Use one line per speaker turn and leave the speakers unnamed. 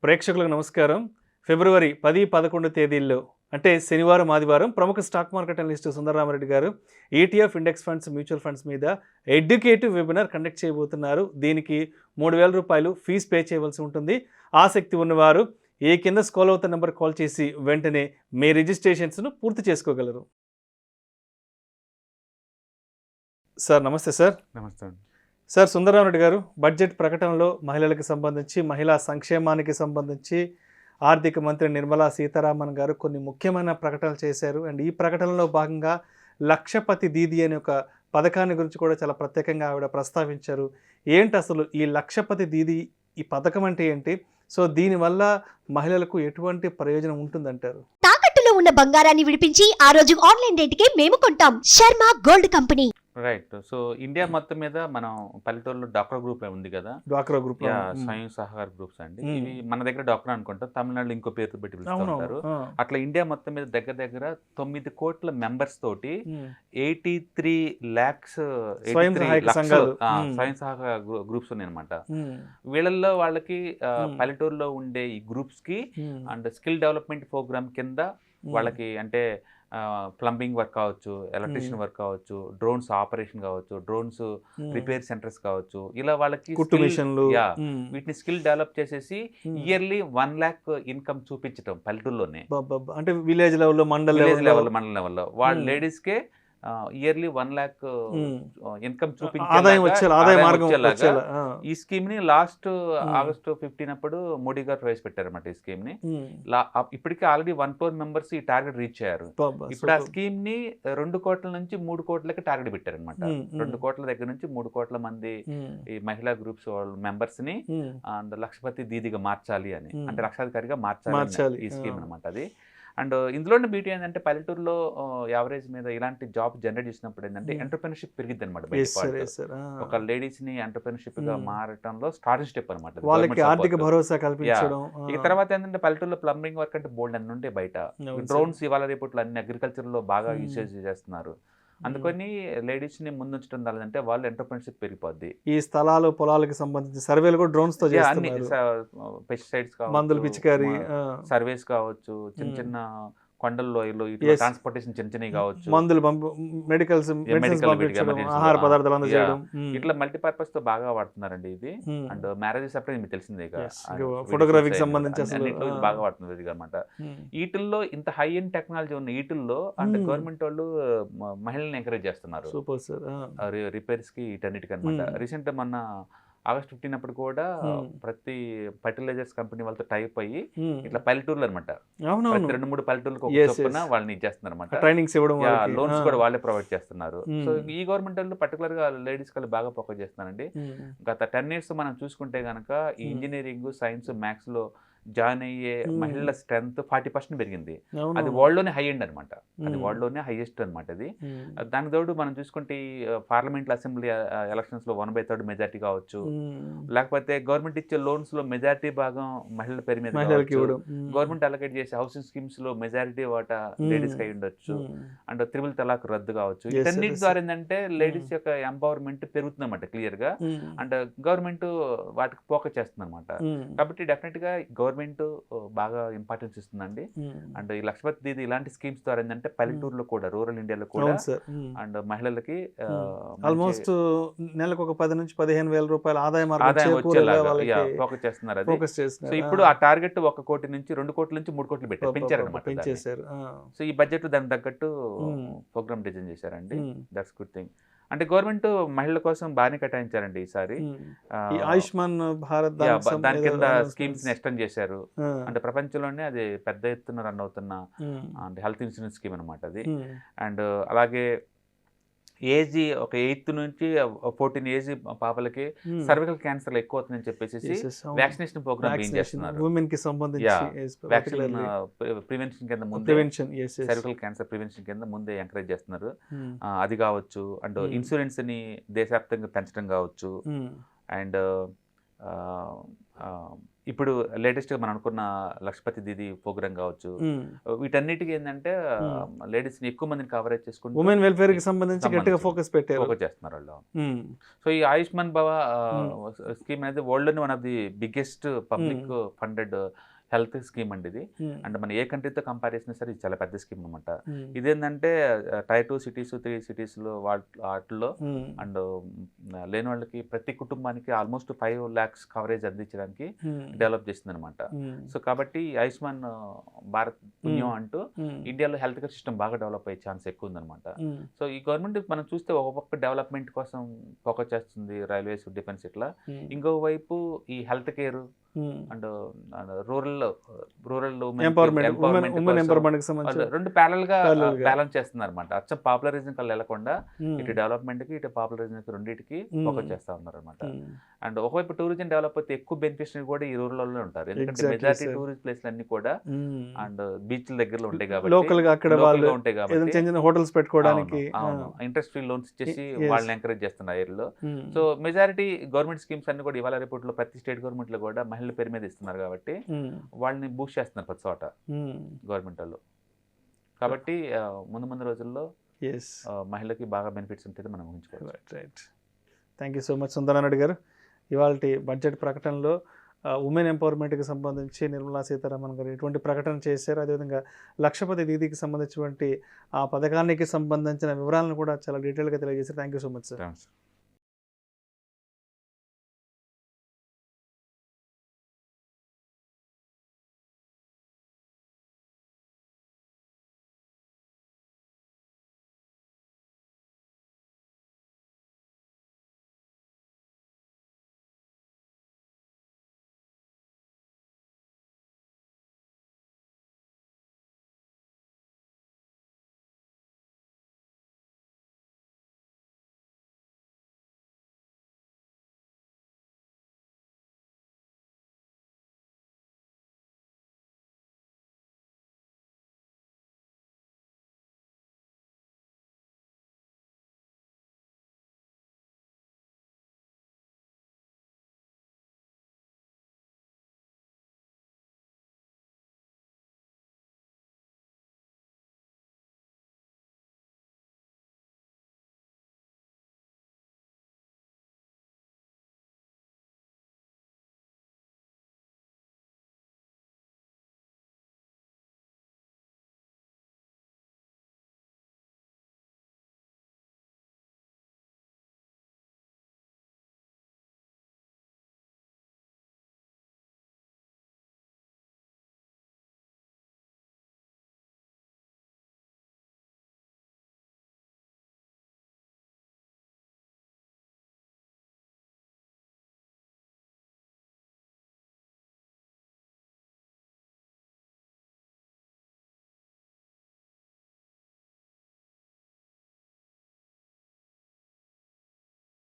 ప్రేక్షకులకు నమస్కారం. ఫిబ్రవరి 10, 11 తేదీల్లో అంటే శనివారం, ఆదివారం ప్రముఖ స్టాక్ మార్కెట్ అనలిస్ట్ సుందరరామరెడ్డి గారు ETF index funds, mutual funds మీద ఎడ్యుకేటివ్ వెబినార్ కండక్ట్ చేయబోతున్నారు. దీనికి రూ. 3,000 ఫీజు పే చేయవలసి ఉంటుంది. ఆసక్తి ఉన్నవారు ఈ కింద స్క్రోల్ అవుతున్న నెంబర్ కాల్ చేసి వెంటనే మీ రిజిస్ట్రేషన్స్ను పూర్తి చేసుకోగలరు. సార్ నమస్తే సార్.
నమస్తే
సార్, సుందరరామరెడ్డి గారు బడ్జెట్ ప్రకటనలో మహిళలకు సంబంధించి, మహిళా సంక్షేమానికి సంబంధించి ఆర్థిక మంత్రి నిర్మలా సీతారామన్ గారు కొన్ని ముఖ్యమైన ప్రకటనలు చేశారు. అండ్ ఈ ప్రకటనలో భాగంగా లక్షపతి దీదీ అనే ఒక పథకాన్ని గురించి కూడా చాలా ప్రత్యేకంగా ఆవిడ ప్రస్తావించారు. ఏంటి అసలు ఈ లక్షపతి దీదీ, ఈ పథకం అంటే ఏంటి? సో దీనివల్ల మహిళలకు ఎటువంటి ప్రయోజనం ఉంటుందంటారు?
తాకట్టులో ఉన్న బంగారాన్ని విడిపించి ఆ రోజు ఆన్లైన్ రేటుకే మేము కొంటాం. Sharma gold company.
Right. So India మొత్తం మీద మనం పల్లెటూరులో డాక్టర్ గ్రూప్ ఉంది కదా,
డ్వాక్రా గ్రూప్,
స్వయం సహకార గ్రూప్స్ అండి. ఇవి మన దగ్గర డాక్టర్ అనుకుంటాం, తమిళనాడులో ఇంకో పేరు పెట్టి పిలుస్తుంటారు. అట్లా ఇండియా మొత్తం మీద దగ్గర దగ్గర 9 కోట్ల మెంబర్స్ తోటి 83 lakhs స్వయం సహకార గ్రూప్స్ ఉన్నాయి అనమాట. వీళ్ళల్లో వాళ్ళకి పల్లెటూరులో ఉండే ఈ గ్రూప్స్ కి అండ్ స్కిల్ డెవలప్మెంట్ ప్రోగ్రామ్ కింద వాళ్ళకి అంటే ప్లంబింగ్ వర్క్ కావచ్చు, ఎలక్ట్రీషియన్ వర్క్ కావచ్చు, డ్రోన్స్ ఆపరేషన్ కావచ్చు, డ్రోన్స్ రిపేర్ సెంటర్స్ కావచ్చు, ఇలా వాళ్ళకి వీటిని స్కిల్ డెవలప్ చేసేసి ఇయర్లీ 1 lakh ఇన్కమ్ చూపించడం పల్లెటూరులోనే.
అంటే విలేజ్ లెవెల్లో, మండల
లెవెల్లో వాళ్ళ లేడీస్ కే ఇయర్లీ 1 lakh ఇన్కమ్
చూపించేలాగా
ఈ స్కీమ్ ని లాస్ట్ ఆగస్టు 15 అప్పుడు మోడీ గారు ప్రవేశపెట్టారన్నమాట. ఈ స్కీమ్ ని ఇప్పటికే ఆల్రెడీ 1 crore మెంబర్స్ ఈ టార్గెట్ రీచ్ అయ్యారు. ఇప్పుడు ఆ స్కీమ్ ని 2 కోట్ల నుంచి 3 కోట్లకి టార్గెట్ పెట్టారనమాట. 2 కోట్ల దగ్గర నుంచి 3 కోట్ల మంది ఈ మహిళా గ్రూప్స్ మెంబర్స్ ని అండ్ లక్షపతి దీదిగా మార్చాలి అని, అంటే లక్షాధికారిగా మార్చాలి ఈ స్కీమ్ అనమాట. అది అండ్ ఇందులోనే బ్యూటీ ఏంటంటే పల్లెటూరులో యావరేజ్ మీద ఇలాంటి జాబ్ జనరేట్ చేసినప్పుడు ఏంటంటే ఎంటర్‌ప్రెన్యూర్‌షిప్ పెరిగిద్ది అనమాట. ఒక లేడీస్ ని ఎంటర్‌ప్రెన్యూర్‌షిప్ గా మారటంలో స్టార్టింగ్ స్టెప్ అనమాట,
వాళ్ళకి ఆర్థిక భరోసా కల్పించడం.
ఇక తర్వాత ఏంటంటే పల్లెటూరులో ప్లంబింగ్ వర్క్ అంటే బోల్డ్ అన్ని ఉంటే బయట డ్రోన్స్ ఇవాళ రేపట్లో అన్ని అగ్రికల్చర్ లో బాగా యూసేజ్ చేస్తున్నారు. అందుకని లేడీస్ ని ముందుంచడం అంటే వాళ్ళు ఎంటర్‌ప్రెన్యూర్‌షిప్ పెరిగిపోద్ది.
ఈ స్థలాలు, పొలాలకు సంబంధించి సర్వేలు కూడా డ్రోన్స్ తో చేస్తున్నారు.
పెస్టిసైడ్స్ కావచ్చు,
మందులు పిచికారీ
సర్వేస్ కావచ్చు, చిన్న చిన్న కొండల్లో ఇట్లా ట్రాన్స్పోర్టేషన్ చిన్న చిన్నవి కావచ్చు,
మందులు, మెడికల్స్, ఆహార పదార్థాలు అందజేయడం,
ఇట్లా మల్టీపర్పస్ తో బాగా వాడుతున్నారండి ఇది. అండ్ మ్యారేజెస్ అప్పుడు మీకు తెలిసిందే,
ఫోటోగ్రఫీకి సంబంధించి
బాగా వాడుతున్నారు ఇది అనమాట. వీటిల్లో ఇంత హై ఎండ్ టెక్నాలజీ ఉన్న వీటిల్లో అంటే గవర్నమెంట్ వాళ్ళు మహిళల్ని ఎంకరేజ్ చేస్తున్నారు రిపేర్స్ కి, వీటన్నిటికి అనమాట. రీసెంట్ మొన్న ఆగస్ట్ 15 అప్పుడు కూడా ప్రతి ఫర్టిలైజర్స్ కంపెనీ వాళ్ళతో టైప్ అయ్యి ఇట్లా పల్లెటూర్లు అనమాట, 2-3 పల్లెటూర్లకు వాళ్ళని ఇచ్చేస్తున్నారు అనమాట. ట్రైనింగ్స్ ఇవ్వడం, లోన్స్ కూడా వాళ్ళే ప్రొవైడ్ చేస్తున్నారు. సో ఈ గవర్నమెంట్ వాళ్ళు పర్టికులర్ గా లేడీస్ కి బాగా ఫోకస్ చేస్తున్నారండి. గత 10 years మనం చూసుకుంటే గనక ఈ ఇంజనీరింగ్, సైన్స్, మ్యాథ్స్ లో జాయిన్ అయ్యే మహిళల స్ట్రెంత్ 40% పెరిగింది. అది వరల్డ్ లోనే హై ఎండ్ అనమాట, అది వరల్డ్ లోనే హైయెస్ట్ అనమాట. అది దానికి తోడు మనం చూసుకుంటే పార్లమెంట్, అసెంబ్లీ ఎలక్షన్స్ లో 1/3 మెజార్టీ కావచ్చు, లేకపోతే గవర్నమెంట్ ఇచ్చే లోన్స్ లో మెజారిటీ భాగం మహిళల పేరు మీద, గవర్నమెంట్ అలొకేట్ చేసే హౌసింగ్ స్కీమ్స్ లో మెజారిటీ వాటా లేడీస్ కి అయి ఉండొచ్చు, అండ్ 3 తలాక్ రద్దు కావచ్చు. వీటన్నిటి ద్వారా ఏంటంటే లేడీస్ యొక్క ఎంపవర్మెంట్ పెరుగుతుంది అనమాట క్లియర్ గా. అండ్ గవర్నమెంట్ వాటికి ఫోకస్ చేస్తుంది అనమాట. కాబట్టి డెఫినెట్ గా గవర్నమెంట్ బాగా ఇంపార్టెన్స్ ఇస్తుందండి. అండ్ ఈ లక్షపతి దీది ఇలాంటి స్కీమ్స్ ద్వారా ఏంటంటే పల్లెటూరులో కూడా, రూరల్ ఇండియాలో కూడా అండ్ మహిళలకి
ఆల్మోస్ట్ నెలకు ఒక 10 నుంచి 15 వేల రూపాయల ఆదాయం
వచ్చేలాగా ఫోకస్ చేస్తున్నారు. సో ఇప్పుడు ఆ టార్గెట్ 1 కోటి నుంచి 2 కోట్ల నుంచి 3 కోట్లు పెంచారన్నమాట. సో ఈ బడ్జెట్ దానికి తగ్గట్టు ప్రోగ్రామ్ డిజైన్ చేశారండి. That's good thing. అంటే గవర్నమెంట్ మహిళల కోసం బాగానే కేటాయించారండి ఈసారి.
ఆయుష్మాన్ భారత్
దాని కింద స్కీమ్స్ ని ఎక్స్టెండ్ చేశారు. అంటే ప్రపంచంలోనే అది పెద్ద ఎత్తున రన్ అవుతున్న అంటే హెల్త్ ఇన్సూరెన్స్ స్కీమ్ అనమాట అది. అండ్ అలాగే ఏజ్ ఒక 8 నుంచి 14 ఏజ్ పాపలకి సర్వికల్ క్యాన్సర్ ఎక్కువ అవుతుందని చెప్పేసి వ్యాక్సినేషన్ ప్రోగ్రామ్ ఏం చేస్తున్నారు. ప్రివెన్షన్ కింద ముందే, సర్వికల్ క్యాన్సర్ ప్రివెన్షన్ కింద ముందే ఎంకరేజ్ చేస్తున్నారు. అది కావచ్చు. అండ్ ఇన్సూరెన్స్ ని దేశవ్యాప్తంగా పెంచడం కావచ్చు. అండ్ ఇప్పుడు లేటెస్ట్గా మనం అనుకున్న లక్షపతి దీది ప్రోగ్రామ్ కావచ్చు, వీటన్నిటికీ ఏంటంటే లేడీస్ని ఎక్కువ మందిని కవరేజ్ చేసుకుంటూ
ఉమెన్ వెల్ఫేర్ కి సంబంధించి గట్టిగా ఫోకస్ పెట్టారు.
ఫోకస్ చేస్తున్నారు వాళ్ళు. సో ఈ ఆయుష్మాన్ భవ స్కీమ్ అనేది world one of the biggest public funded health scheme అండి ఇది. అండ్ మన ఏ కంట్రీతో కంపేర్ చేసినా సరే ఇది చాలా పెద్ద స్కీమ్ అనమాట. ఇదేంటంటే టైర్ 2 cities 3 cities వాటిల్లో అండ్ లేని వాళ్ళకి ప్రతి కుటుంబానికి ఆల్మోస్ట్ 5 lakhs కవరేజ్ అందించడానికి డెవలప్ చేసింది అనమాట. సో కాబట్టి ఆయుష్మాన్ భారత్ పుణ్యం అంటూ ఇండియాలో హెల్త్ కేర్ సిస్టమ్ బాగా డెవలప్ అయ్యే ఛాన్స్ ఎక్కువ ఉందన్నమాట. సో ఈ గవర్నమెంట్ మనం చూస్తే ఒక పక్క డెవలప్మెంట్ కోసం ఫోకస్ చేస్తుంది, రైల్వేస్, డిఫెన్స్ ఇట్లా. ఇంకో వైపు ఈ హెల్త్ కేర్ అండ్ రూరల్ రెండు ప్యారల్ గా బ్యాలెన్స్ చేస్తున్నారు అనమాట. అచ్చం పాపులరిజం కల్లా వెళ్లకుండా ఇటు డెవలప్మెంట్ కి ఇటు పాపులరిజం కి రెండింటికి ఫోకస్ చేస్తా ఉన్నారు అనమాట. అండ్ ఒకవైపు టూరిజం డెవలప్ అయితే ఎక్కువ బెనిఫిషియరీ కూడా ఈ రూరల్ లో ఉంటారు, ఎందుకంటే మెజారిటీ టూరిస్ట్ ప్లేస్లు అన్ని కూడా అండ్ బీచ్ల దగ్గరలో ఉంటాయి కాబట్టి,
లోకల్ గా అక్కడ వాళ్ళు
ఉంటాయి కాబట్టి
హోటల్స్ పెట్టుకోవడానికి
ఇంట్రెస్ట్ ఫ్రీ లోన్స్ ఇచ్చేసి వాళ్ళని ఎంకరేజ్ చేస్తున్నారు ఏరియాలో. సో మెజారిటీ గవర్నమెంట్ స్కీమ్స్ అన్ని కూడా ఇవాళ రిపోర్ట్ లో ప్రతి స్టేట్ గవర్నమెంట్ లో కూడా మహిళల పేరు మీద ఇస్తున్నారు కాబట్టి వాళ్ళని బూస్ట్ చేస్తున్నారు ప్రతి చోట గవర్నమెంట్ వాళ్ళు. కాబట్టి ముందు రోజుల్లో మహిళకి బాగా బెనిఫిట్స్ ఉంటుంది మనం ఊహించుకోవచ్చు.
Right. Thank you so much Sundara Reddy గారు. ఇవాళ బడ్జెట్ ప్రకటనలో ఉమెన్ ఎంపవర్మెంట్కి సంబంధించి నిర్మలా సీతారామన్ గారు ఎటువంటి ప్రకటన చేశారు, అదేవిధంగా లక్షపతి దీదీకి సంబంధించినటువంటి ఆ పథకానికి సంబంధించిన వివరాలను కూడా చాలా డీటెయిల్గా తెలియజేశారు. Thank you so much sir.